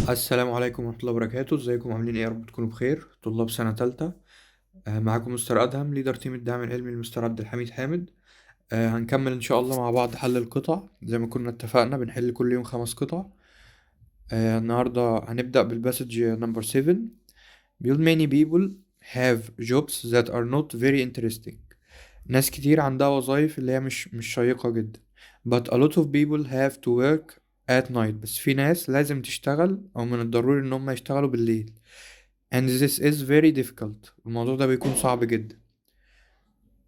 السلام عليكم ورحمة الله وبركاته. ازيكم عاملين ايه؟ يا رب تكونوا بخير. طلاب سنة تالتة. معاكم مستر أدهم، ليدر تيم الدعم العلمي لمستر عبد الحميد حامد. هنكمل إن شاء الله مع بعض حل القطع زي ما كنا اتفقنا، بنحل كل يوم 5 قطع. النهاردة هنبدأ بالباسج نمبر 7. بيقول many people have jobs that are not very interesting. ناس كتير عندها وظائف اللي هي مش شيقة جدا. But a lot of people have to work at night. بس في ناس لازم تشتغل أو من الضروري إن هم يشتغلوا بالليل. And this is very difficult. الموضوع ده بيكون صعب جدا.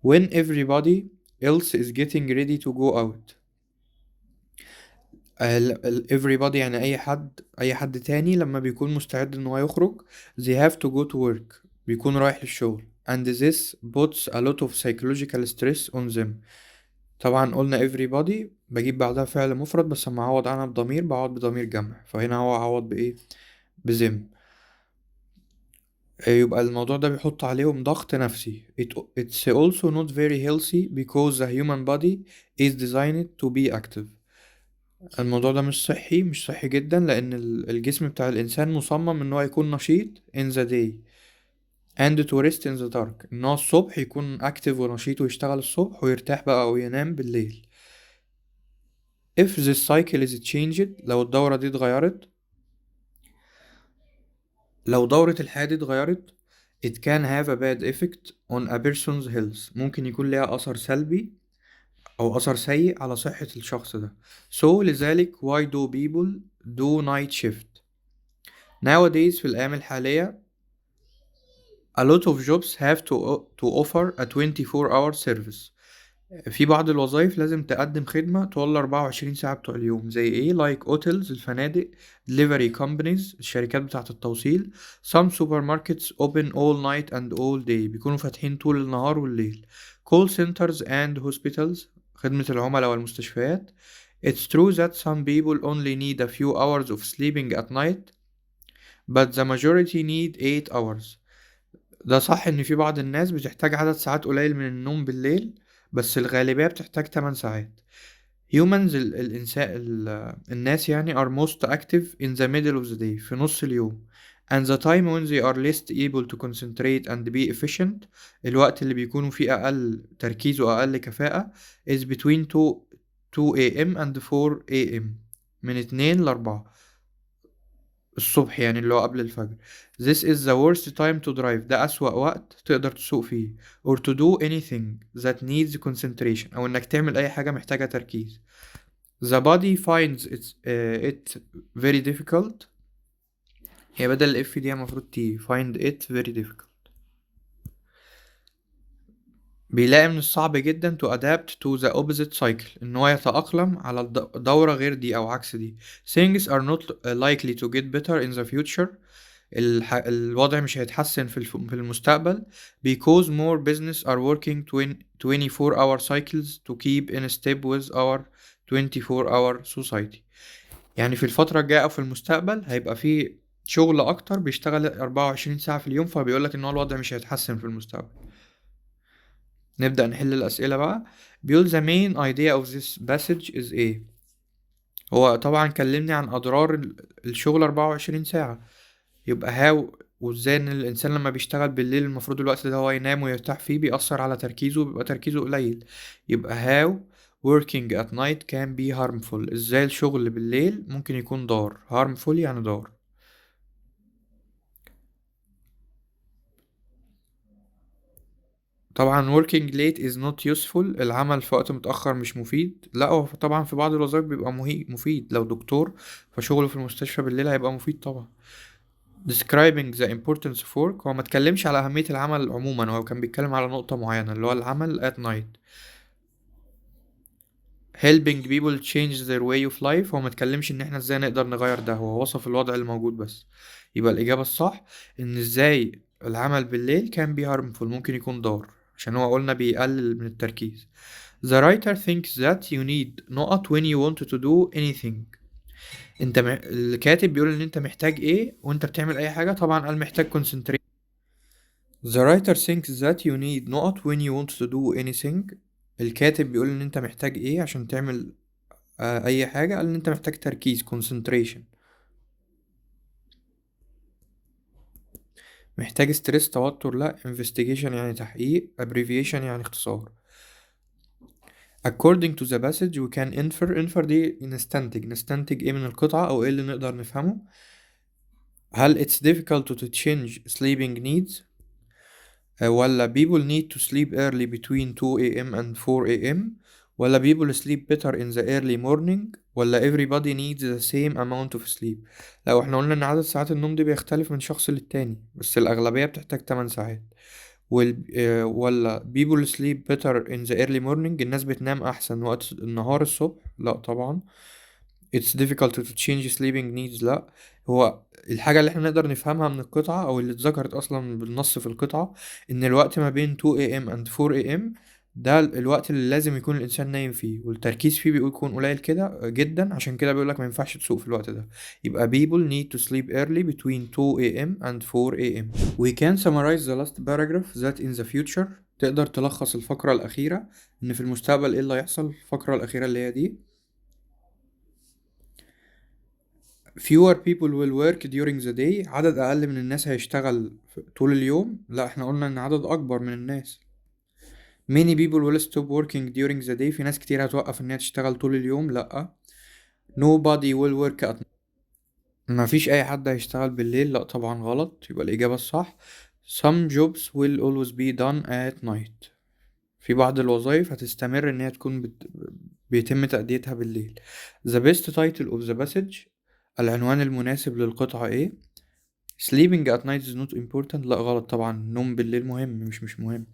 When everybody else is getting ready to go out. everybody يعني أي حد تاني لما بيكون مستعد إن هو يخرج. They have to go to work. بيكون رايح للشغل. And this puts a lot of psychological stress on them. طبعا قلنا everybody بجيب بعدها فعل مفرد، بس لما أعوض عنها بضمير بعوض بضمير جمع، فهنا هو عوض بإيه؟ بزم. يبقى الموضوع ده بيحط عليهم ضغط نفسي. It's also not very healthy because the human body is designed to be active. الموضوع ده مش صحي جدا، لأن الجسم بتاع الإنسان مصمم إن هو يكون نشيط in the day and to rest in the dark. إن هو الصبح يكون active ونشيط ويشتغل الصبح، ويرتاح بقى أو ينام بالليل. If this cycle is changed، لو الدورة دي اتغيرت، لو دورة الحياة دي اتغيرت، it can have a bad effect on a person's health. ممكن يكون ليها أثر سلبي أو أثر سيء على صحة الشخص ده. So لذلك why do people do night shift nowadays؟ في الأيام الحالية a lot of jobs have to offer a 24-hour service. في بعض الوظائف لازم تقدم خدمة طوال 24 ساعة بتوع اليوم. زي ايه؟ like hotels الفنادق، delivery companies الشركات بتاعة التوصيل، some supermarkets open all night and all day بيكونوا فاتحين طول النهار والليل، call centers and hospitals خدمة العملاء والمستشفيات. It's true that some people only need a few hours of sleeping at night but the majority need 8 hours. ده صح ان في بعض الناس بتحتاج عدد ساعات قليل من النوم بالليل، بس الغالبية بتحتاج 8 ساعات. humans الناس يعني are most active in the middle of the day في نص اليوم. and the time when they are least able to concentrate and be efficient الوقت اللي بيكونوا فيه أقل تركيز وأقل كفاءة is between 2 a.m. and 4 a.m. من 2 ل 4 الصبح، يعني اللي هو قبل الفجر. This is the worst time to drive. ده أسوأ وقت تقدر تسوق فيه. or to do anything that needs concentration أو إنك تعمل أي حاجة محتاجة تركيز. The body finds it very difficult. هي بدل ال F دي المفروض T. find it very difficult. بيلاقي من الصعب جدا to adapt to the opposite cycle إن هو يتأقلم على دورة غير دي أو عكس دي. Things are not likely to get better in the future. الوضع مش هيتحسن في المستقبل because more business are working 24-hour cycles to keep in step with our 24-hour society. يعني في الفترة الجاية أو في المستقبل هيبقى في شغل أكتر بيشتغل 24 ساعة في اليوم، فبيقولك إن هو الوضع مش هيتحسن في المستقبل. نبدأ نحل الأسئلة بقى. بيقول the main idea of this passage is إيه؟ هو طبعا كلمني عن أضرار الشغل 24 ساعة. يبقى هاو وازاي ان الانسان لما بيشتغل بالليل المفروض الوقت ده هو ينام ويرتاح فيه، بيأثر على تركيزه وبيبقى تركيزه قليل. يبقى how working at night can be harmful. ازاي الشغل بالليل ممكن يكون ضار. harmful يعني ضار. طبعا working late is not useful. العمل في وقت متأخر مش مفيد. لا، هو طبعا في بعض الوظائف بيبقى مفيد. لو دكتور فشغله في المستشفى بالليل هيبقى مفيد طبعا. describing the importance of work، هو ما اتكلمش على أهمية العمل عموما، هو كان بيتكلم على نقطة معينة اللي هو العمل at night. helping people change their way of life، هو ما اتكلمش ان احنا ازاي نقدر نغير ده، هو وصف الوضع الموجود بس. يبقى الإجابة الصح ان ازاي العمل بالليل كان be harmful ممكن يكون ضار، عشان هو قلنا بيقلل من التركيز. the writer thinks that you need نقط when you want to do anything. الكاتب بيقول ان انت محتاج ايه وانت بتعمل اي حاجة. طبعا قال محتاج concentration. The writer thinks that you need نقط when you want to do anything. الكاتب بيقول ان انت محتاج ايه عشان تعمل اي حاجة. قال ان انت محتاج تركيز concentration. محتاج ستريس توتر لا، investigation يعني تحقيق، abbreviation يعني اختصار. according to the passage we can infer دي نستنتج ايه من القطعة او ايه اللي نقدر نفهمه. هل it's difficult to change sleeping needs، ولا people need to sleep early between 2 a.m. and 4 a.m. ولا people sleep better in the early morning، ولا everybody needs the same amount of sleep. لو احنا قلنا ان عدد ساعات النوم دي بيختلف من شخص للتاني، بس الأغلبية بتحتاج 8 ساعات. ولا people sleep better in the early morning، الناس بتنام أحسن وقت النهار الصبح، لا طبعا. it's difficult to change sleeping needs، لا. هو الحاجة اللي احنا نقدر نفهمها من القطعة او اللي اتذكرت اصلا بالنص في القطعة، ان الوقت ما بين 2 a.m. and 4 a.m. ده الوقت اللي لازم يكون الانسان نايم فيه، والتركيز فيه بيكون قليل كده جدا، عشان كده بيقولك ما ينفعش تسوق في الوقت ده. يبقى people need to sleep early between 2 a.m. and 4 a.m. we can summarize the last paragraph that in the future. تقدر تلخص الفقرة الأخيرة إن في المستقبل إيه اللي هيحصل. الفقرة الأخيرة اللي هي دي: fewer people will work during the day، عدد أقل من الناس هيشتغل طول اليوم. لا، احنا قلنا إن عدد أكبر من الناس. many people will stop working during the day، في ناس كتير هتوقف إن هي تشتغل طول اليوم. لا. nobody will work at night، مفيش أي حد هيشتغل بالليل. لا طبعا غلط، يبقى الإجابة الصح some jobs will always be done at night، في بعض الوظائف هتستمر إن هي تكون بيتم تأديتها بالليل. the best title of the passage، العنوان المناسب للقطعة ايه؟ sleeping at night is not important، لا غلط طبعا، النوم بالليل مهم مش مهم.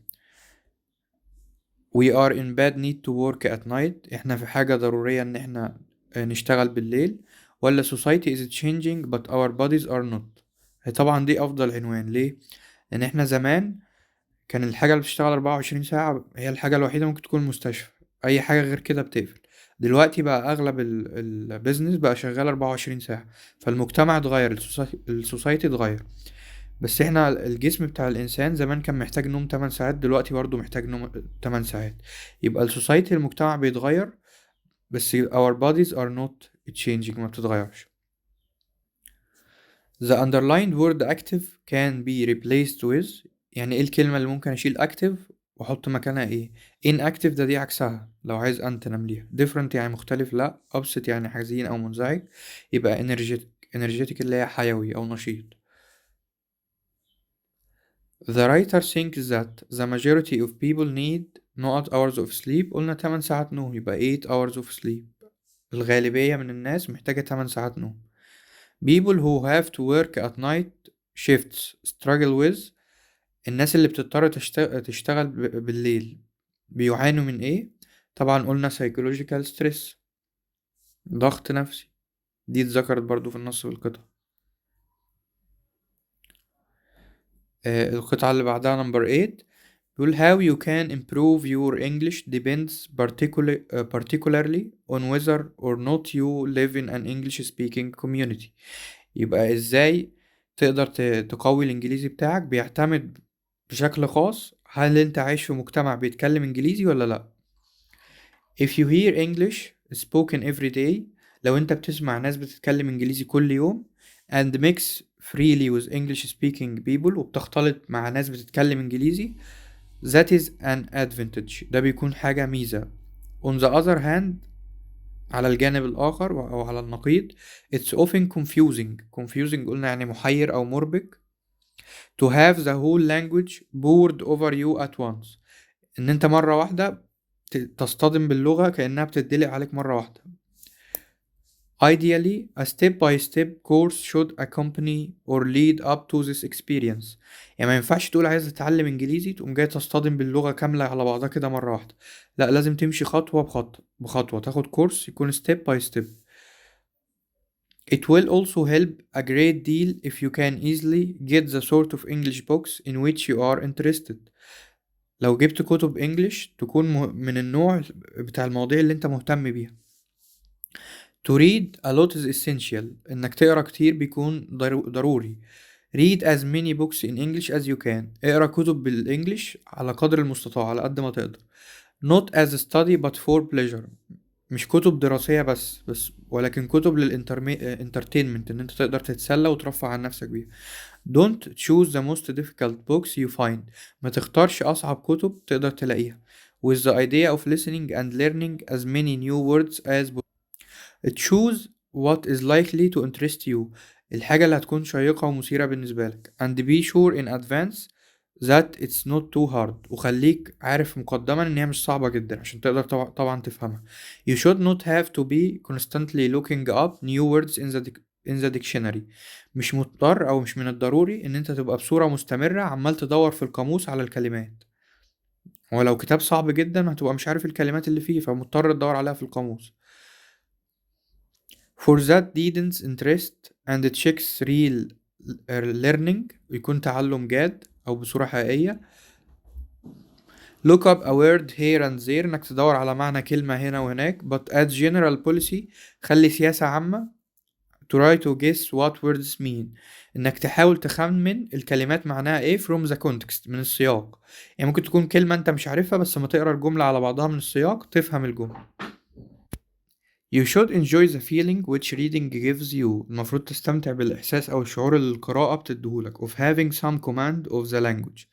we are in bad need to work at night، احنا في حاجة ضرورية ان احنا نشتغل بالليل. ولا society is changing but our bodies are not. هي طبعا دي افضل عنوان. ليه؟ لان احنا زمان كان الحاجة اللي بتشتغل 24 ساعة هي الحاجة الوحيدة ممكن تكون المستشفى، اي حاجة غير كده بتقفل. دلوقتي بقى اغلب البيزنس بقى شغال 24 ساعة، فالمجتمع اتغير، السوسايتي اتغير. بس احنا الجسم بتاع الانسان زمان كان محتاج نوم 8 ساعات، دلوقتي برضو محتاج نوم 8 ساعات. يبقى السوسايتي المجتمع بيتغير، بس our bodies are not changing، ما بتتغيرش. the underlined word active can be replaced with، يعني ايه الكلمة اللي ممكن اشيل active واحط مكانها ايه؟ inactive دي عكسها لو عايز انتونيم ليها. different يعني مختلف، لا. upset يعني حزين او منزعج. يبقى energetic اللي هي حيوي او نشيط. The writer thinks that the majority of people need not hours of sleep، قلنا 8 ساعات نوم، يبقى 8 hours of sleep. الغالبية من الناس محتاجة 8 ساعات نوم. People who have to work at night shifts struggle with، الناس اللي بتضطر تشتغل بالليل بيعانوا من ايه؟ طبعا قلنا psychological stress، ضغط نفسي، دي اتذكرت برضو في النص بالقطعة. القطعة اللي بعدها number 8 بيقول how you can improve your English depends particularly on whether or not you live in an English speaking community. يبقى ازاي تقدر تقوي الانجليزي بتاعك بيعتمد بشكل خاص هل انت عايش في مجتمع بيتكلم انجليزي ولا لا. if you hear English spoken every day، لو انت بتسمع ناس بتتكلم انجليزي كل يوم and mix freely with English speaking people، وبتختلط مع ناس بتتكلم انجليزي، that is an advantage، ده بيكون حاجة ميزة. on the other hand، على الجانب الآخر أو على النقيض، it's often confusing قلنا يعني محير أو مربك. to have the whole language poured over you at once، إن أنت مرة واحدة تصطدم باللغة كأنها بتدلق عليك مرة واحدة. ideally a step-by-step course should accompany or lead up to this experience، يعني ما ينفعش تقول عايز تتعلم انجليزي تقوم جاي تصطدم باللغة كاملة على بعضها كده مرة واحدة، لا لازم تمشي خطوة بخطوة تاخد كورس يكون step by step. it will also help a great deal if you can easily get the sort of English books in which you are interested، لو جبت كتب انجليش تكون من النوع بتاع المواضيع اللي انت مهتم بيها. to read a lot is essential، انك تقرا كتير بيكون ضروري. read as many books in English as you can، اقرا كتب بالانجليش على قدر المستطاع على قد ما تقدر. not as a study but for pleasure، مش كتب دراسية بس ولكن كتب للانترتينمنت، ان انت تقدر تتسلى وترفع عن نفسك بيها. Don't choose the most difficult books you find. ما تختارش أصعب كتب تقدر تلاقيها. With the idea of listening and learning as many new words as possible. Choose what is likely to interest you. الحاجة اللي هتكون شيقة ومثيرة بالنسبة لك. And be sure in advance that it's not too hard. وخليك عارف مقدما ان هي مش صعبة جدا عشان تقدر طبعا تفهمها. You should not have to be constantly looking up new words in the dictionary. مش مضطر او مش من الضروري ان انت تبقى بصورة مستمرة عمال تدور في القاموس على الكلمات. ولو كتاب صعب جدا هتبقى مش عارف الكلمات اللي فيه فمضطر تدور عليها في القاموس. For that didn't interest and checks real learning. يكون تعلم جاد أو بصورة حقيقية. Look up a word here and there. إنك تدور على معنى كلمة هنا وهناك. But as general policy خلي سياسة عامة. Try to guess what words mean. إنك تحاول تخمن الكلمات معناها إيه from the context من السياق. يعني ممكن تكون كلمة أنت مش عارفها بس لما تقرأ الجملة على بعضها من السياق تفهم الجملة. You should enjoy the feeling which reading gives you. المفروض تستمتع بالإحساس أو الشعور اللي القراءة بتديهولك of having some command of the language.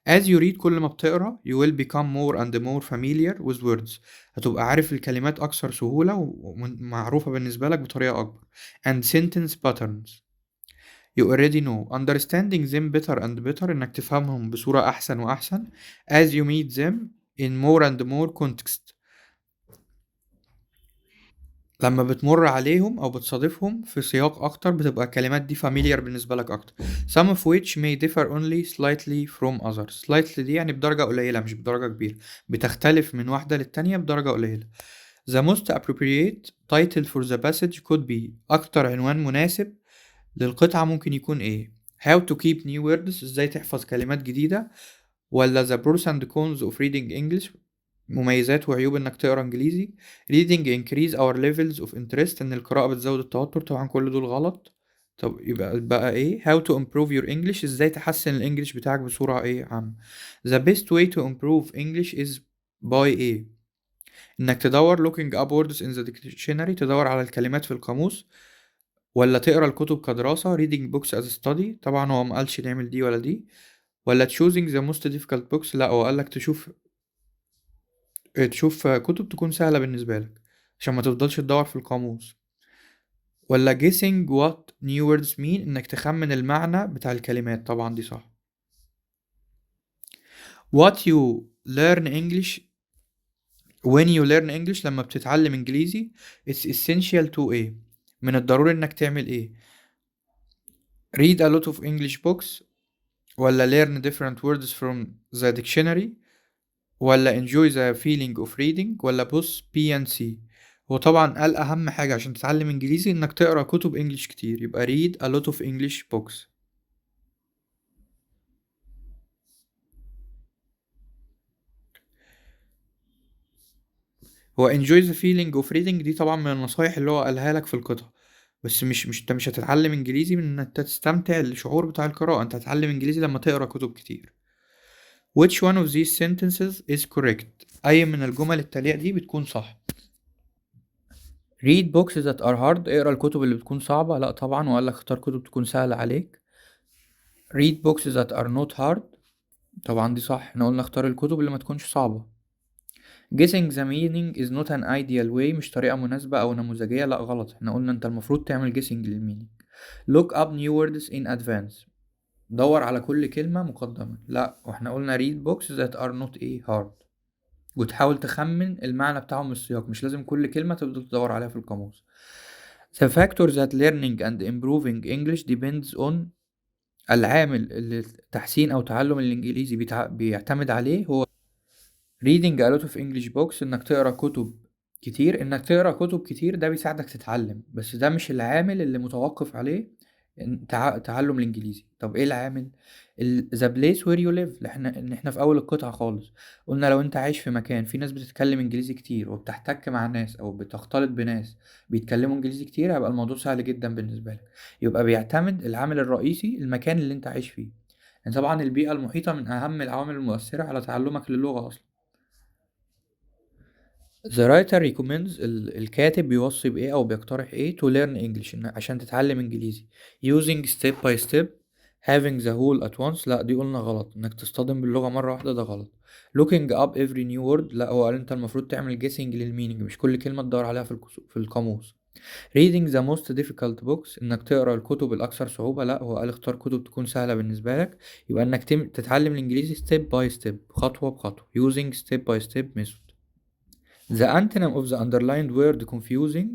As you read كل ما بتقرأ you will become more and more familiar with words. هتبقى عارف الكلمات أكثر سهولة ومعروفة بالنسبة لك بطريقة أكبر. And sentence patterns. You already know. Understanding them better and better. إنك تفهمهم بصورة أحسن وأحسن. As you meet them in more and more context. لما بتمر عليهم او بتصادفهم في سياق اكتر بتبقى الكلمات دي familiar بالنسبة لك اكتر. Some of which may differ only slightly from others. slightly دي يعني بدرجة قليلة مش بدرجة كبيرة، بتختلف من واحدة للتانية بدرجة قليلة. The most appropriate title for the passage could be. اكتر عنوان مناسب للقطعة ممكن يكون ايه؟ How to keep new words. ازاي تحفظ كلمات جديدة. ولا the pros and cons of reading English. مميزات وعيوب انك تقرا انجليزي. reading increase our levels of interest. ان القراءة بتزود التوتر. طبعا كل دول غلط. طب يبقى بقى ايه how to improve your English. ازاي تحسن الانجليش بتاعك بصورة ايه عامة. the best way to improve English is by ايه. انك تدور looking up words in the dictionary. تدور على الكلمات في القاموس. ولا تقرا الكتب كدراسة reading books as a study. طبعا هو مقالش نعمل دي ولا دي. ولا choosing the most difficult books. لا هو قالك تشوف كتب تكون سهلة بالنسبة لك عشان ما تفضلش تدور في القاموس. ولا guessing what new words mean. انك تخمن المعنى بتاع الكلمات. طبعا دي صح. what you learn English when you learn English. لما بتتعلم انجليزي it's essential to ايه. من الضروري انك تعمل ايه. read a lot of English books. ولا learn different words from the dictionary. ولا enjoy the feeling of reading. ولا بص B and C. هو طبعا قال أهم حاجة عشان تتعلم إنجليزي إنك تقرأ كتب إنجليش كتير. يبقى read a lot of English books. هو enjoy the feeling of reading دي طبعا من النصايح اللي هو قالها لك في القطعة. بس مش انت مش هتتعلم انجليزي من ان انت تستمتع الشعور بتاع القراءة. انت هتتعلم انجليزي لما تقرأ كتب كتير. which one of these sentences is correct. اي من الجمل التالية دي بتكون صح. read books that are hard. اقرا الكتب اللي بتكون صعبة. لا طبعا وقال لك اختار كتب تكون سهلة عليك. read books that are not hard. طبعا دي صح. احنا قلنا اختار الكتب اللي ما تكونش صعبة. guessing the meaning is not an ideal way. مش طريقة مناسبة او نموذجية. لا غلط. احنا قلنا انت المفروض تعمل guessing للمينينج. look up new words in advance. دور على كل كلمة مقدما. لا واحنا قلنا read books that are not hard. وتحاول تخمن المعنى بتاعهم من السياق. مش لازم كل كلمة تفضل تدور عليها في القاموس. The factor that learning and improving English depends on. العامل اللي تحسين أو تعلم الإنجليزي بيعتمد عليه هو reading a lot of English books. إنك تقرأ كتب كتير. إنك تقرأ كتب كتير ده بيساعدك تتعلم بس ده مش العامل اللي متوقف عليه تعلم الإنجليزي. طب إيه العامل؟ the place where you live. إن إحنا في أول القطعة خالص قلنا لو أنت عايش في مكان في ناس بتتكلم إنجليزي كتير وبتحتك مع ناس أو بتختلط بناس بيتكلموا إنجليزي كتير هيبقى الموضوع سهل جدا بالنسبة لك. يبقى بيعتمد العامل الرئيسي المكان اللي أنت عايش فيه. يعني طبعا البيئة المحيطة من أهم العوامل المؤثرة على تعلمك للغة أصلا. The writer recommends الكاتب بيوصي بإيه أو بيقترح إيه to learn English عشان تتعلم إنجليزي using step by step having the whole at once. لا دي قلنا غلط، إنك تصطدم باللغة مرة واحدة ده غلط. looking up every new word، لا هو قال أنت المفروض تعمل guessing للمينينج، مش كل كلمة تدور عليها في القاموس. reading the most difficult books، إنك تقرأ الكتب الأكثر صعوبة، لا هو قال اختار كتب تكون سهلة بالنسبة لك. يبقى إنك تتعلم الإنجليزي step by step، خطوة بخطوة using step by step method. The antonym of the underlined word confusing،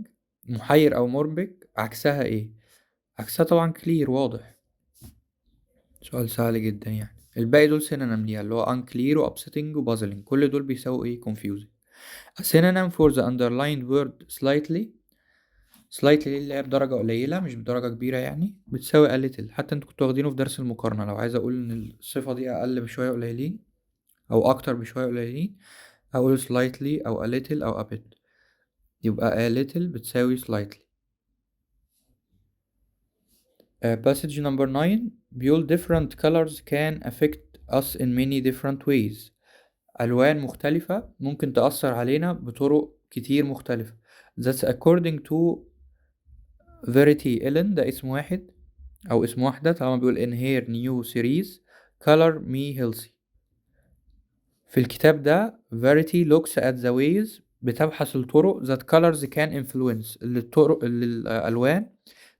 محير أو مربك، عكسها إيه؟ عكسها طبعا clear، واضح. سؤال سهل جدا يعني. الباقي دول synonym ليها، اللي هو unclear و upsetting و puzzling، كل دول بيساووا إيه؟ confusing. A synonym for the underlined word slightly، slightly اللي هي بدرجة قليلة مش بدرجة كبيرة يعني، بتساوي a little. حتى انتوا كنتوا واخدينه في درس المقارنة، لو عايز أقول إن الصفة دي أقل بشوية قليلين أو أكتر بشوية قليلين، أقول slightly أو a little أو a bit. يبقى a little بتساوي slightly. passage number 9 بيقول different colors can affect us in many different ways. ألوان مختلفة ممكن تأثر علينا بطرق كتير مختلفة. That's according to Verity Ellen، ده اسم واحد أو اسم واحدة طالما بيقول in her new series color me healthy. في الكتاب ده Verity looks at the ways، بتبحث الطرق that colors can influence، اللي الألوان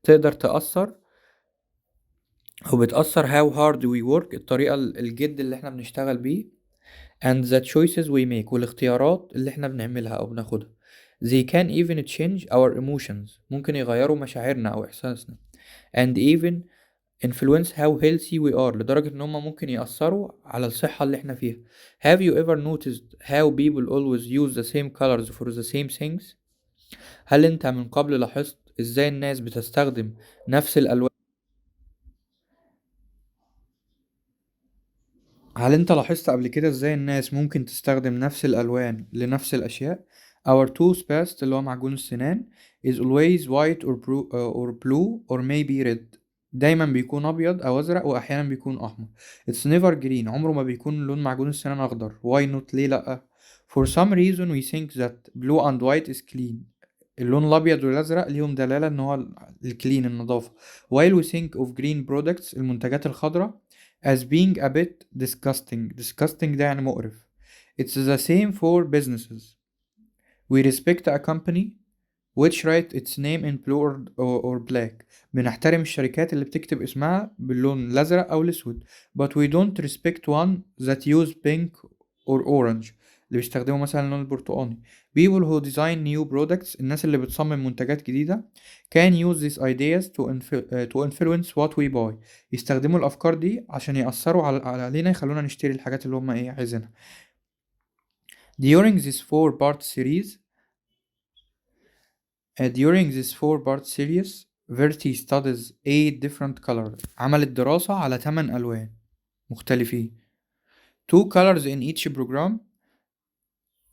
تقدر تأثر أو بتأثر how hard we work، الطريقة الجد اللي احنا بنشتغل بيه، and the choices we make، والاختيارات اللي احنا بنعملها أو بناخدها. they can even change our emotions، ممكن يغيروا مشاعرنا أو إحساسنا، and even influence how healthy we are، لدرجة إن هما ممكن يأثروا على الصحة اللي احنا فيها. have you ever noticed how people always use the same colors for the same things؟ هل انت من قبل لاحظت ازاي الناس بتستخدم نفس الألوان؟ هل انت لاحظت قبل كده ازاي الناس ممكن تستخدم نفس الالوان لنفس الاشياء؟ Our toothpaste اللي هو معجون السنان is always white or blue or maybe red، دايما بيكون ابيض او ازرق واحيانا بيكون احمر. It's never green، عمره ما بيكون لون معجون السنان اخضر. Why not؟ ليه لا؟ For some reason we think that blue and white is clean، اللون الابيض والازرق ليهم دلالة ان هو الكلين، النظافة. While we think of green products، المنتجات الخضراء، as being a bit disgusting ده يعني مقرف. It's the same for businesses. We respect a company which write its name in blue or black، بنحترم الشركات اللي بتكتب اسمها باللون الأزرق أو الأسود. But we don't respect one that use pink or orange، اللي بيستخدموا مثلا اللون البرتقاني. People who design new products، الناس اللي بتصمم منتجات جديدة، can use these ideas to influence what we buy، يستخدموا الأفكار دي عشان يأثروا علينا، يخلونا نشتري الحاجات اللي هم إيه عايزينها. During this four-part series Verity studies 8 different colors، عملت دراسة على 8 ألوان مختلفين. 2 colors in each program.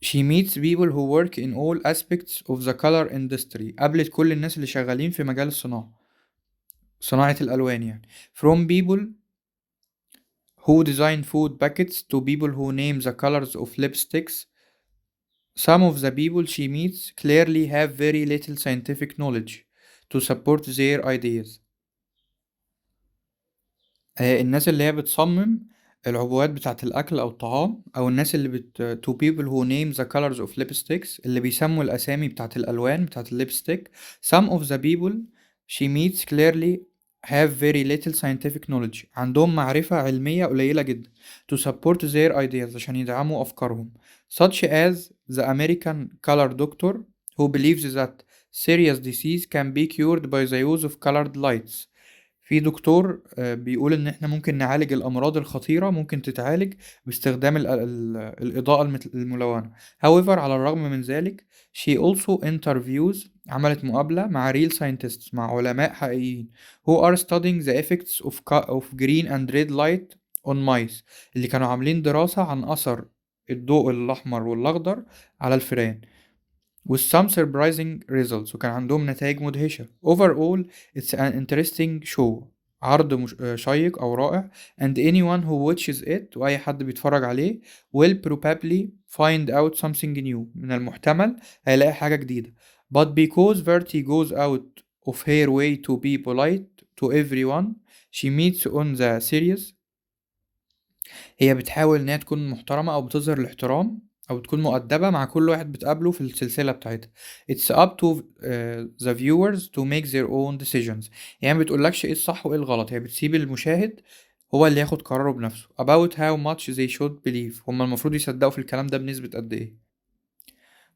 She meets people who work in all aspects of the color industry، قابلت كل الناس اللي شغالين في مجال صناعة الألوان يعني. From people who design food packets to people who name the colors of lipsticks. Some of the people she meets clearly have very little scientific knowledge to support their ideas. الناس اللي هي بتصمم العبوات بتاعة الأكل أو الطعام، أو الناس اللي to people who name the colors of lipsticks، اللي بيسموا الأسامي بتاعة الألوان بتاعة الليبستيك. Some of the people she meets clearly have very little scientific knowledge، عندهم معرفة علمية قليلة جدا to support their ideas، عشان يدعموا أفكارهم. Such as the American color doctor who believes that serious disease can be cured by the use of colored lights. في دكتور بيقول ان احنا ممكن نعالج الامراض الخطيرة، ممكن تتعالج باستخدام الاضاءة الملونة. However، على الرغم من ذلك she also interviews، عملت مقابلة مع real scientists، مع علماء حقيقيين who are studying the effects of green and red light on mice، اللي كانوا عاملين دراسة عن أثر الضوء الأحمر والأخضر على الفئران. with some surprising results، وكان عندهم نتائج مدهشة. overall it's an interesting show، عرض شيق أو رائع. and anyone who watches it وأي حد بيتفرج عليه will probably find out something new من المحتمل هيلاقي حاجة جديدة. but because Verti goes out of her way to be polite to everyone she meets on the series هي بتحاول إنها تكون محترمة أو بتظهر الاحترام أو تكون مؤدبة مع كل واحد بتقابله في السلسلة بتاعتها. It's up to the viewers to make their own decisions. يعني ما بتقولكش إيه الصح وإيه الغلط، هي بتسيب المشاهد هو اللي ياخد قراره بنفسه. About how much they should believe. هما المفروض يصدقوا في الكلام ده بنسبة قد إيه.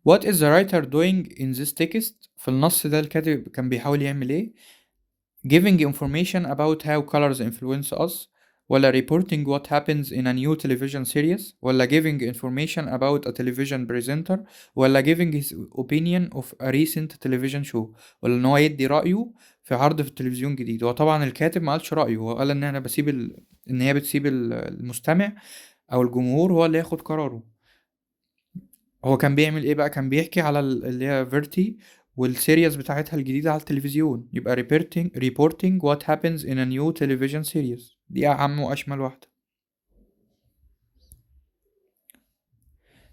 What is the writer doing in this text؟ في النص ده الكاتب كان بيحاول يعمل إيه؟ Giving information about how colors influence us، ولا reporting what happens in a new television series، ولا giving information about a television presenter، ولا giving his opinion of a recent television show، ولا ان هو يدي رأيه في عرض في التلفزيون جديد. هو طبعا الكاتب ما قالش رأيه، هو قال ان انا بسيب ان هي بتسيب المستمع او الجمهور هو اللي ياخد قراره. هو كان بيعمل ايه بقى؟ كان بيحكي على اللي هي فيرتي والسيريز بتاعتها الجديدة على التلفزيون، يبقى reporting what happens in a new television series. دي أعم وأشمل واحدة.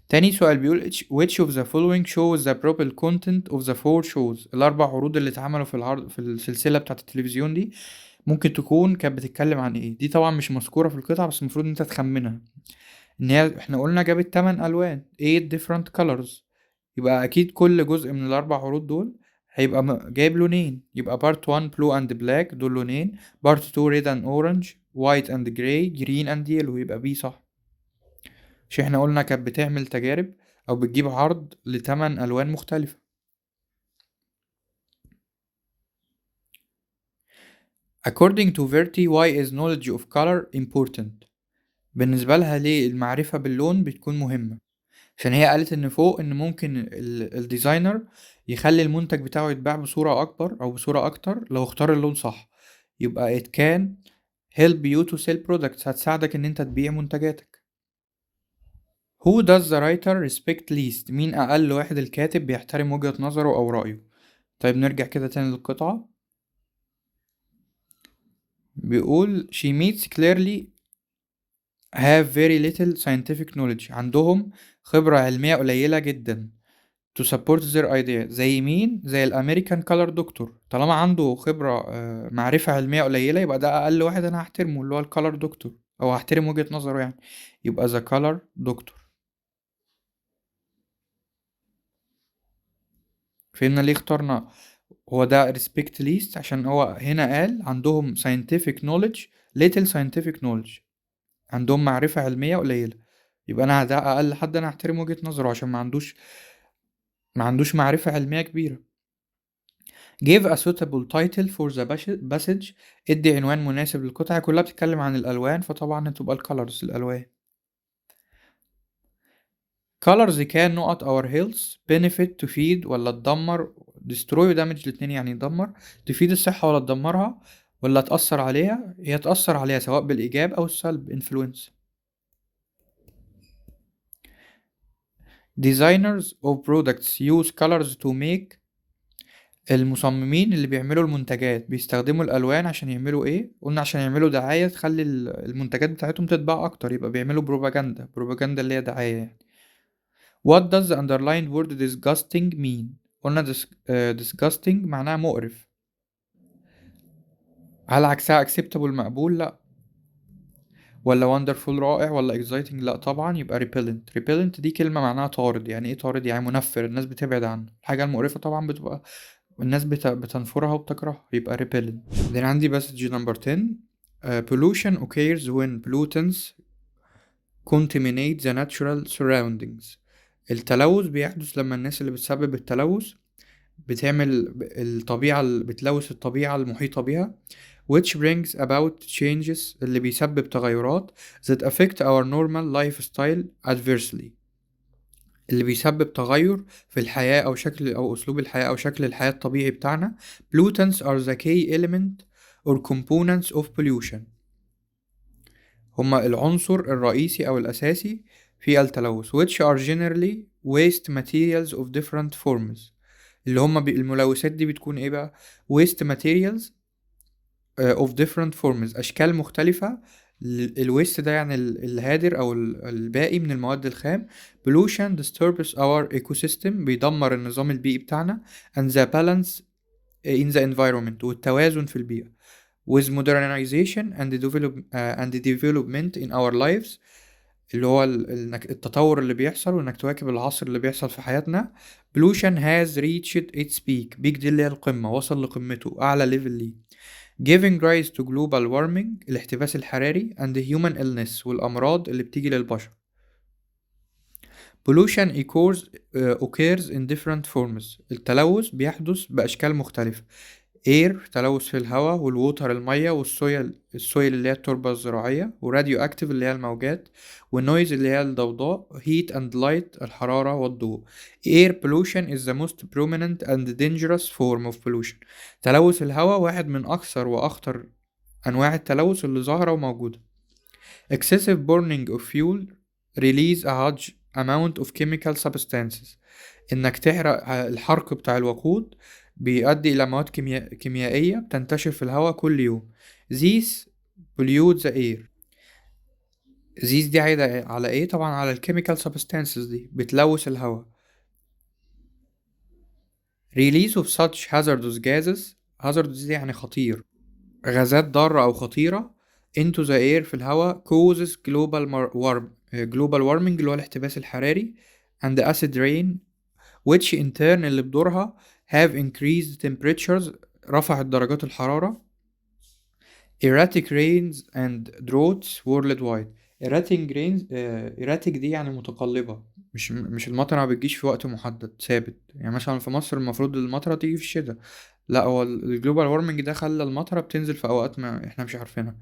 تاني سؤال بيقول which of the following shows the proper content of the four shows؟ الأربع عروض اللي اتعملوا في العرض في السلسلة بتاعت التلفزيون دي ممكن تكون كانت بتتكلم عن ايه؟ دي طبعا مش مذكورة في القطعة بس المفروض ان انت تخمنها. ان هي احنا قلنا جابت 8 ألوان 8 different colors، يبقى اكيد كل جزء من الاربع عروض دول هيبقى جايب لونين. يبقى part 1 blue and black دول لونين، part 2 red and orange white and gray green and yellow، يبقى بي صح. مش احنا قلنا كانت بتعمل تجارب او بتجيب عرض لتمن الوان مختلفة. according to Verti why is knowledge of color important؟ بالنسبة لها ليه المعرفة باللون بتكون مهمة؟ عشان هي قالت ان فوق ان ممكن الديزاينر يخلي المنتج بتاعه يتباع بصورة اكبر او بصورة اكتر لو اختار اللون صح. يبقى it can help you to sell products، هتساعدك ان انت تبيع منتجاتك. who does the writer respect least؟ مين اقل واحد الكاتب بيحترم وجهة نظره او رأيه؟ طيب نرجع كده تاني للقطعة. بيقول she meets clearly have very little scientific knowledge، عندهم خبرة علمية قليلة جدا to support their idea. زي مين؟ زي الامريكان كولر دكتور. طالما عنده خبرة معرفة علمية قليلة يبقى ده اقل واحد انا هحترمه، اللي هو الكولر دكتور، او هحترم وجهة نظره يعني. يبقى ذا كولر دكتور. فهمنا ليه اخترنا هو ده respect least؟ عشان هو هنا قال عندهم scientific knowledge little scientific knowledge، عندهم معرفة علمية قليلة. يبقى انا ده اقل حد انا هحترم وجهة نظره عشان ما عندوش معرفة علمية كبيرة. give a suitable title for the passage. ادي عنوان مناسب للقطعة، كلها بتتكلم عن الألوان فطبعا هتبقى الكالرز الألوان. colors كان نقط our health benefit تفيد ولا تدمر، destroy و damage الاتنين يعني يدمر. تفيد الصحة ولا تدمرها ولا تأثر عليها؟ هي تأثر عليها سواء بالإيجاب أو السلب influence. designers of products use colors to make. المصممين اللي بيعملوا المنتجات بيستخدموا الألوان عشان يعملوا ايه؟ قلنا عشان يعملوا دعاية تخلي المنتجات بتاعتهم تتباع أكتر، يبقى بيعملوا بروباجندا اللي هي دعاية يعني. What does the underlined word disgusting mean؟ قلنا disgusting معناها مقرف. هل عكسها acceptable مقبول؟ لأ. ولا wonderful رائع ولا exciting؟ لأ طبعا. يبقى repellent دي كلمة معناها طارد. يعني ايه طارد؟ يعني منفر، الناس بتبعد عنه. الحاجة المقرفة طبعا بتبقى الناس بتنفرها وبتكرهها، يبقى repellent. then عندي passage number 10. pollution occurs when pollutants contaminate the natural surroundings. التلوث بيحدث لما الناس اللي بتسبب التلوث بتعمل بتلوث الطبيعة المحيطة بيها. which brings about changes اللي بيسبب تغيرات that affect our normal lifestyle adversely، اللي بيسبب تغير في الحياة أو شكل أو أسلوب الحياة أو شكل الحياة الطبيعي بتاعنا. pollutants are the key element or components of pollution. هما العنصر الرئيسي أو الأساسي في التلوث. which are generally waste materials of different forms. اللي هما الملوثات دي بتكون ايه بقى؟ waste materials of different forms، أشكال مختلفة. الويست ده يعني الهادر أو الباقي من المواد الخام. pollution disturbs our ecosystem، بيدمر النظام البيئي بتاعنا. and the balance in the environment، والتوازن في البيئة. with modernization and development in our lives، اللي هو التطور اللي بيحصل وانك تواكب العصر اللي بيحصل في حياتنا. pollution has reached its peak. بيك دي اللي هي القمة، وصل لقمته، أعلى ليفل ليه. giving rise to global warming، الاحتباس الحراري. and human illness، والأمراض اللي بتيجي للبشر. pollution occurs in different forms. التلوث بيحدث بأشكال مختلفة. air، تلوث في الهواء. والووتر، المية. السويل اللي هي التربة الزراعية. وراديو اكتيف اللي هي الموجات. والنويز اللي هي الضوضاء. heat and light، الحرارة والضوء. air pollution is the most prominent and dangerous form of pollution. تلوث الهواء واحد من أكثر وأخطر أنواع التلوث اللي ظاهرة وموجودة. excessive burning of fuel release a large amount of chemical substances. انك تحرق الحرق بتاع الوقود بيؤدي الى مواد كيميائية بتنتشر في الهواء كل يوم. these pollute the air. these دي عايدة على ايه؟ طبعا على الكيميكال substances دي بتلوث الهواء. release of such hazardous gases. hazardous دي يعني خطير، غازات ضارة او خطيرة. into the air، في الهواء. causes global warming اللي هو الاحتباس الحراري. and acid rain which in turn اللي بدورها have increased temperatures، رفعت درجات الحرارة. erratic rains and droughts worldwide. erratic دي يعني متقلبة، مش المطر ما بتجيش في وقت محدد ثابت. يعني مثلا في مصر المفروض المطرة تيجي في الشتاء، لا هو الجلوبال وارمنج ده خلى المطرة بتنزل في أوقات ما احنا مش عارفينها.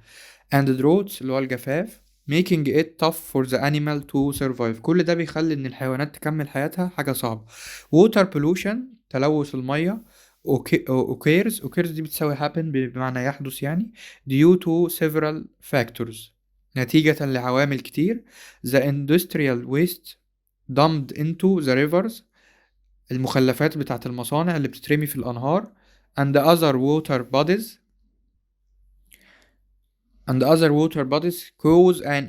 and droughts اللي هو الجفاف making it tough for the animal to survive. كل ده بيخلي ان الحيوانات تكمل حياتها حاجة صعبة. water pollution، تلوث المية. occurs دي بتساوي happen بمعنى يحدث يعني. due to several factors، نتيجة لعوامل كتير. the industrial waste dumped into the rivers، المخلفات بتاعت المصانع اللي بتترمي في الأنهار. and other water bodies cause an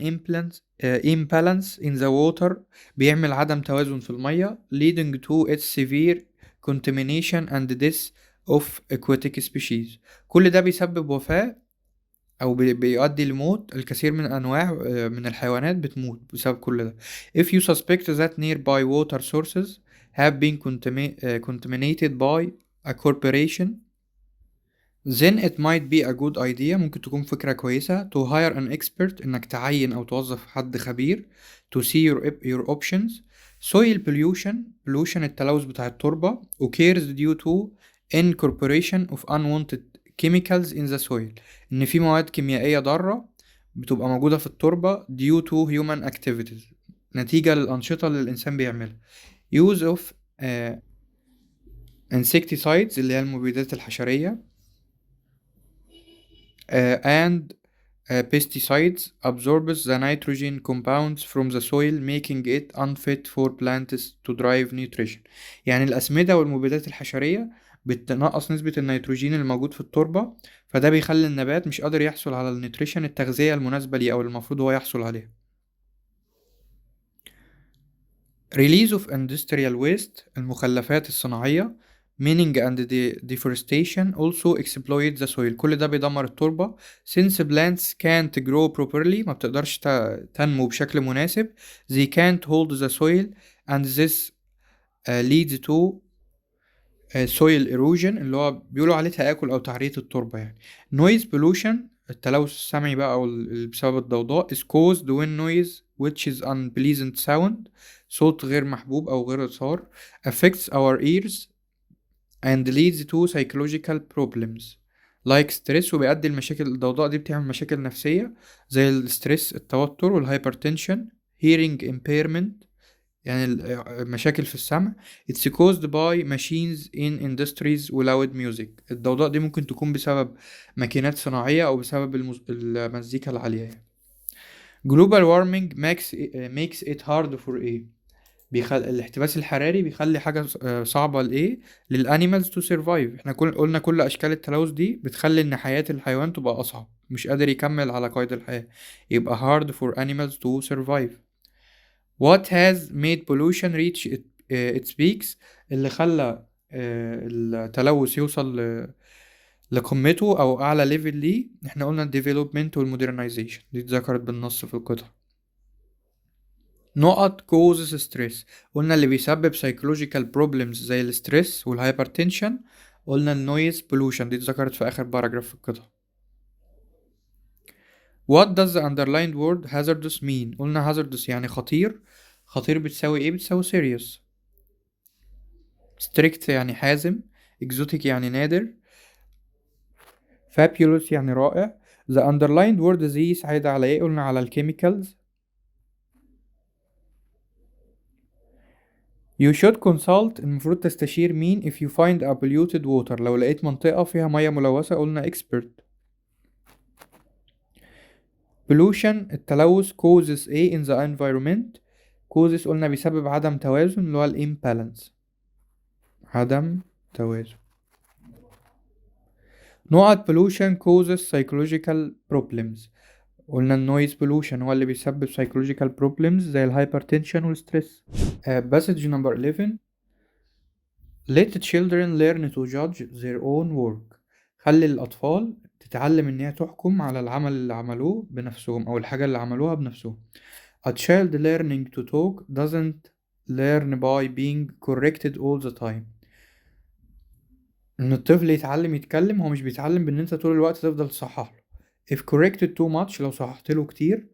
imbalance in the water، بيعمل عدم توازن في المية. leading to its severe contamination and death of aquatic species. كل ده بيسبب وفاة أو بيؤدي لموت الكثير من أنواع من الحيوانات بتموت بسبب كل ده. if you suspect that nearby water sources have been contaminated by a corporation then it might be a good idea، ممكن تكون فكرة كويسة to hire an expert، إنك تعين أو توظف حد خبير to see your options. soil pollution التلوث بتاع التربة. occurs due to incorporation of unwanted chemicals in the soil، إن في مواد كيميائية ضارة بتبقى موجودة في التربة due to human activities، نتيجة للأنشطة اللي الإنسان بيعملها. use of insecticides اللي هي المبيدات الحشرية. and pesticides absorbs the nitrogen compounds from the soil making it unfit for plants to drive nutrition. يعني الأسمدة والمبيدات الحشرية بتنقص نسبة النيتروجين الموجود في التربة، فده بيخلي النبات مش قادر يحصل على النيوتريشن، التغذية المناسبة ليه أو المفروض هو يحصل عليها. release of industrial waste، المخلفات الصناعية. mining and deforestation also exploit the soil، كل ده بيدمر التربة. since plants can't grow properly، ما بتقدرش تنمو بشكل مناسب. they can't hold the soil and this leads to soil erosion اللي هو بيقولوا عليه تآكل أو تعرية التربة يعني. noise pollution، التلوث السمعي بقى أو بسبب الضوضاء. is caused when noise which is unpleasant sound، صوت غير محبوب أو غير صار. affects our ears and leads to psychological problems like stress، وبيؤدي المشاكل. الضوضاء دي بتعمل مشاكل نفسية زي الستريس، التوتر، والهايبرتنشن. hearing impairment يعني مشاكل في السمع. it's caused by machines in industries و loud music، الضوضاء دي ممكن تكون بسبب ماكينات صناعية أو بسبب المزيكا العالية يعني. global warming makes it hard for الاحتباس الحراري بيخلي حاجة صعبة لإيه؟ للأنيمالز تو سيرفايف. احنا قلنا كل أشكال التلوث دي بتخلي إن حياة الحيوان تبقى أصعب، مش قادر يكمل على قيد الحياة، يبقى hard for animals to survive. What has made pollution reach its peaks؟ اللي خلى التلوث يوصل لقمته أو أعلى ليفل ليه، احنا قلنا الديفلوبمنت والمودرنايزيشن، دي اتذكرت بالنص في القطعة. نقط causes stress، قلنا اللي بيسبب psychological problems زي الستريس والهايبرتنشن، قلنا النويز pollution، دي اتذكرت في آخر باراجراف في القطعة. What does the underlined word hazardous mean؟ قلنا hazardous يعني خطير، خطير بتساوي ايه؟ بتساوي serious. strict يعني حازم، exotic يعني نادر، fabulous يعني رائع. the underlined word دي سعيدة على ايه؟ قلنا على الكيميكالز. You should consult، المفروض تستشير مين؟ if you find a polluted water، لو لقيت منطقة فيها مياه ملوثة قلنا expert. pollution التلوث causes ايه in the environment؟ causes قلنا بيسبب عدم توازن اللي هو ال imbalance، عدم توازن. نقط pollution causes psychological problems، قلنا النويز pollution هو اللي بيسبب psychological problems زي الهايبرتنشن والستريس. passage number 11 let children learn to judge their own work، خلي الأطفال تتعلم إن هي تحكم على العمل اللي عملوه بنفسهم أو الحاجة اللي عملوها بنفسهم. A child learning to talk doesn't learn by being corrected all the time، إن الطفل يتعلم يتكلم، هو مش بيتعلم بإن أنت طول الوقت تفضل تصحح له. If corrected too much، لو صححت له كتير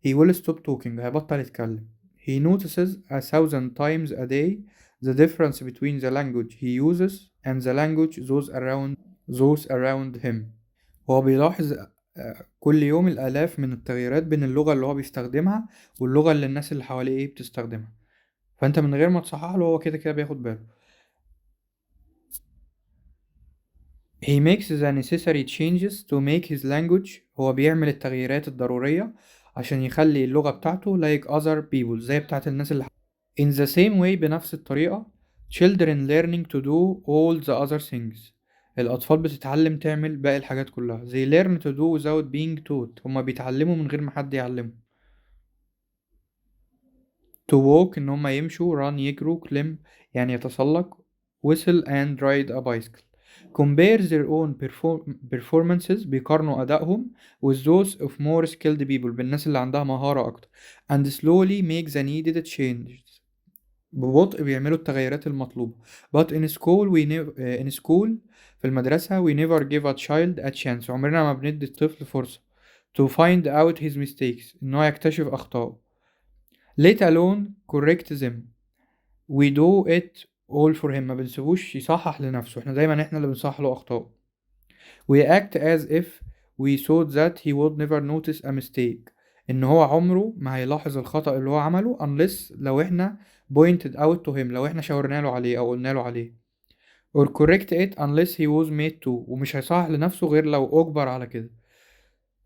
he will stop talking، هيبطل يتكلم. He notices 1,000 times a day the difference between the language he uses and the language those around him، هو بيلاحظ كل يوم الآلاف من التغييرات بين اللغة اللي هو بيستخدمها واللغة اللي الناس اللي حواليه ايه بتستخدمها، فانت من غير ما تصحح له هو كده كده بياخد باله. He makes the necessary changes to make his language، هو بيعمل التغييرات الضرورية عشان يخلي اللغة بتاعته like other people، زي بتاعت الناس اللي in the same way، بنفس الطريقة. children learning to do all the other things، الأطفال بتتعلم تعمل باقي الحاجات كلها. they learn to do without being taught، هما بيتعلموا من غير ما حد يعلمهم. to walk إن هما يمشوا، run يجروا، climb يعني يتسلق، whistle and ride a bicycle. compare their own performances، بيقارنوا أدائهم with those of more skilled people، بالناس اللي عندها مهارة أكتر. and slowly make the needed changes، ببطء بيعملوا التغيرات المطلوبة. but in school في المدرسة we never give a child a chance، عمرنا ما بندي الطفل فرصة to find out his mistakes، إنه يكتشف أخطائه. let alone correct them، we do it all for him، ما بنسيبوش يصحح لنفسه، احنا دايما احنا اللي بنصحح له أخطائه. we act as if we thought that he would never notice a mistake، إن هو عمره ما هيلاحظ الخطأ اللي هو عمله unless لو احنا pointed out to him، لو احنا شاورنا له عليه أو قلنا له عليه. or correct it unless he was made to، ومش هيصحح لنفسه غير لو أجبر على كده.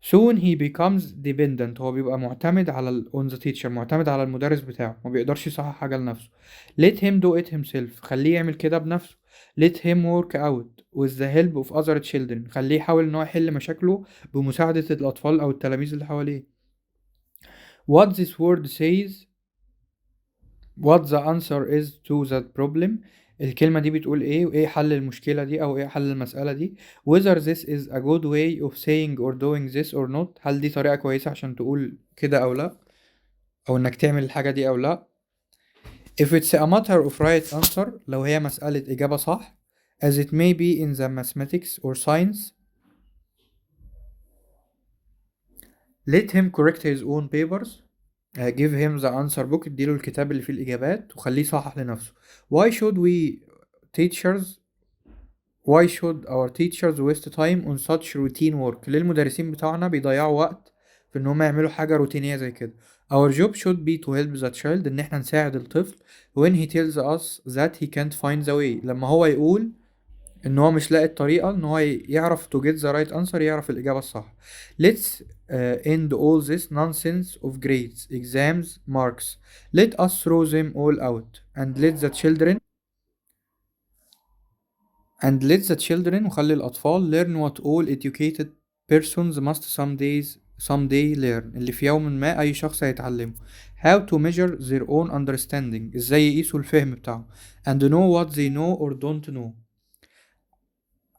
soon he becomes dependent، هو بيبقى معتمد على on the teacher، معتمد على المدرس بتاعه، ما بيقدرش يصحح حاجة لنفسه. let him do it himself، خليه يعمل كده بنفسه. let him work out with the help of other children، خليه يحاول ان هو يحل مشاكله بمساعدة الأطفال أو التلاميذ اللي حواليه. what this word says، what the answer is to that problem، الكلمة دي بتقول ايه وايه حل المشكلة دي او ايه حل المسألة دي. whether this is a good way of saying or doing this or not، هل دي طريقة كويسة عشان تقول كده او لا، او انك تعمل الحاجة دي او لا. if it's a matter of right answer، لو هي مسألة إجابة صح as it may be in the mathematics or science. let him correct his own papers، give him the answer book، اديله الكتاب اللي فيه الإجابات وخليه يصحح لنفسه. why should teachers why should our teachers waste time on such routine work، ليه المدرسين بتاعنا بيضيعوا وقت في ان هم يعملوا حاجة روتينية زي كده. our job should be to help the child، ان احنا نساعد الطفل when he tells us that he can't find the way، لما هو يقول ان هو مش لاقي الطريقة ان هو يعرف to get the right answer، يعرف الإجابة الصح. Let's end all this nonsense of grades, exams, marks. Let us throw them all out and let the children وخلي الأطفال learn what all educated persons must someday learn، اللي في يوم ما أي شخص هيتعلمه. How to measure their own understanding، ازاي يقيسوا الفهم بتاعهم. And know what they know or don't know،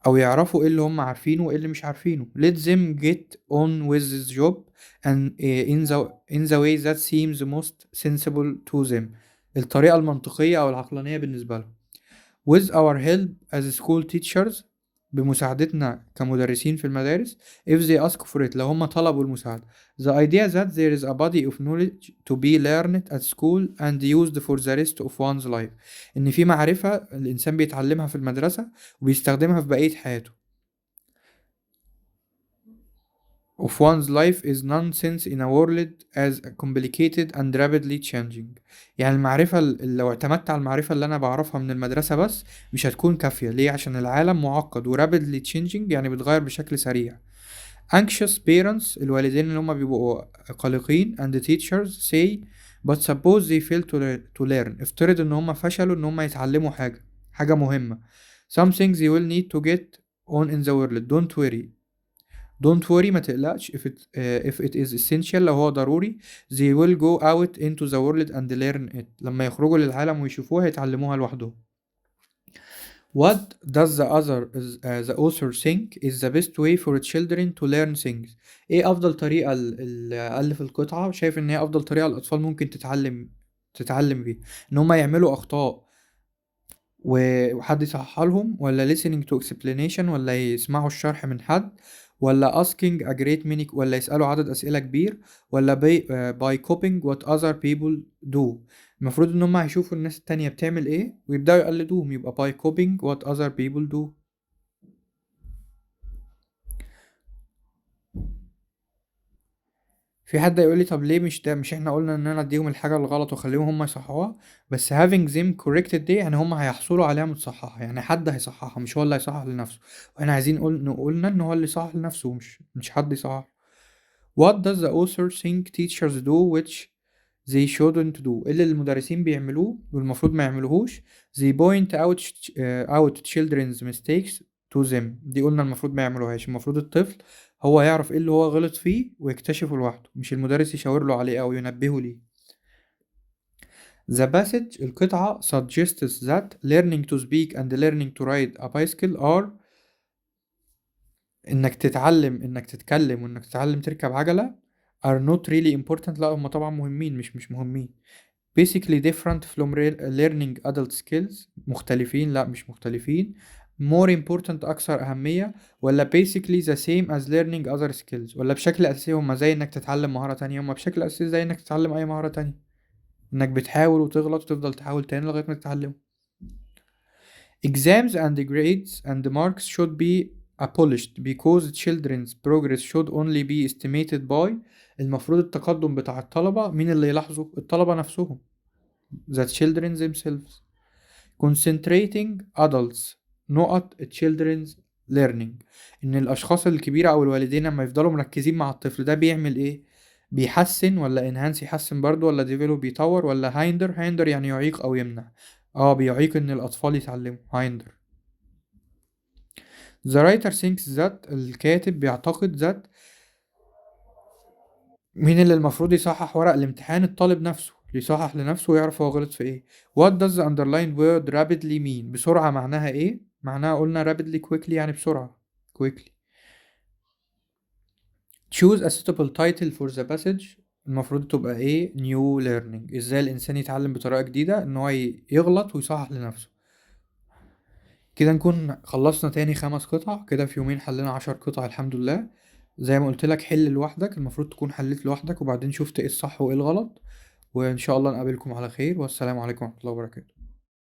او يعرفوا ايه اللي هم عارفينه وايه اللي مش عارفينه. Let them get on with this job and in the way that seems most sensible to them، الطريقة المنطقية او العقلانية بالنسبة لهم. With our help as school teachers، بمساعدتنا كمدرسين في المدارس. If they ask for it، لو هم طلبوا المساعدة. The idea that there is a body of knowledge to be learned at school and used for the rest of one's life، إن في معرفة الإنسان بيتعلمها في المدرسة وبيستخدمها في بقية حياته. Of one's life is nonsense in a world as complicated and rapidly changing. يعني المعرفة لو اعتمدت على المعرفة اللي أنا بعرفها من المدرسة بس مش هتكون كافية. ليه؟ عشان العالم معقد و rapidly changing، يعني بيتغير بشكل سريع. Anxious parents، الوالدين اللي هما بيبقوا قلقين. And teachers say but suppose they fail to learn، افترض ان هما فشلوا ان هما يتعلموا حاجة مهمة. Some things you will need to get on in the world. Don't worry، ما تقلقش. if it is essential، لو هو ضروري. they will go out into the world and learn it، لما يخرجوا للعالم ويشوفوها يتعلموها لوحدهم. What does the author think is the best way for children to learn things؟ ايه افضل طريقة اللي ألف القطعة شايف ان هي افضل طريقة الاطفال ممكن تتعلم بيها؟ ان هما يعملوا اخطاء وحد يصحح لهم، ولا listening to explanation، ولا يسمعوا الشرح من حد، ولا asking a great many، ولا يسألوا عدد أسئلة كبير، ولا by copying what other people do. المفروض ان هم هيشوفوا الناس التانية بتعمل ايه ويبدأوا يقلدوهم، يبقى by copying what other people do. في حد يقول لي طب ليه مش احنا قلنا ان انا اديهم الحاجة الغلط واخليهم هم يصححوها؟ بس having them corrected دي يعني هم هيحصلوا عليها متصححة، يعني حد هيصححها مش هو اللي هيصحح لنفسه. واحنا عايزين نقولنا ان هو اللي يصحح لنفسه، مش حد يصحح. What does the author think teachers do which they shouldn't do؟ اللي المدرسين بيعملوه والمفروض ما يعملوهوش. They point out children's mistakes to them، دي قلنا المفروض ما يعملوهاش. المفروض الطفل هو يعرف ايه اللي هو غلط فيه ويكتشفه لوحده، مش المدرس يشاور له عليه او ينبهه ليه. The passage، القطعة suggests that learning to speak and learning to ride a bicycle are، انك تتكلم وانك تتعلم تركب عجلة are not really important، لا هم طبعا مهمين، مش مهمين. basically different from learning adult skills، مختلفين لا مش مختلفين. more important أكثر أهمية، ولا basically the same as learning other skills، ولا بشكل أساسي هما زي إنك تتعلم مهارة تانية؟ هما بشكل أساسي زي إنك تتعلم أي مهارة تانية، إنك بتحاول وتغلط وتفضل تحاول تاني لغاية ما تتعلم. exams and grades and marks should be abolished because children's progress should only be estimated by، المفروض التقدم بتاع الطلبة مين اللي يلاحظه؟ الطلبة نفسهم، the children themselves. concentrating adults نقط children's learning، ان الاشخاص الكبيرة او الوالدين لما يفضلوا مركزين مع الطفل ده بيعمل ايه؟ بيحسن، ولا enhance يحسن برضو، ولا develop يطور، ولا hinder يعني يعيق او يمنع. بيعيق ان الاطفال يتعلموا hinder. the writer thinks that، الكاتب بيعتقد that، مين اللي المفروض يصحح ورق الامتحان؟ الطالب نفسه، يصحح لنفسه ويعرف هو غلط في ايه. What does the underlined word rapidly mean؟ بسرعة معناها ايه؟ معناها قلنا rapidly quickly يعني بسرعة quickly. choose a suitable title for the passage، المفروض تبقى ايه؟ new learning، ازاي الانسان يتعلم بطريقة جديدة ان هو يغلط ويصحح لنفسه. كده نكون خلصنا تاني 5 قطع، كده في يومين حلنا 10 قطع الحمد لله. زي ما قلت لك حل لوحدك، المفروض تكون حليت لوحدك وبعدين شفت ايه الصح وايه الغلط. وان شاء الله نقابلكم على خير، والسلام عليكم ورحمة الله وبركاته.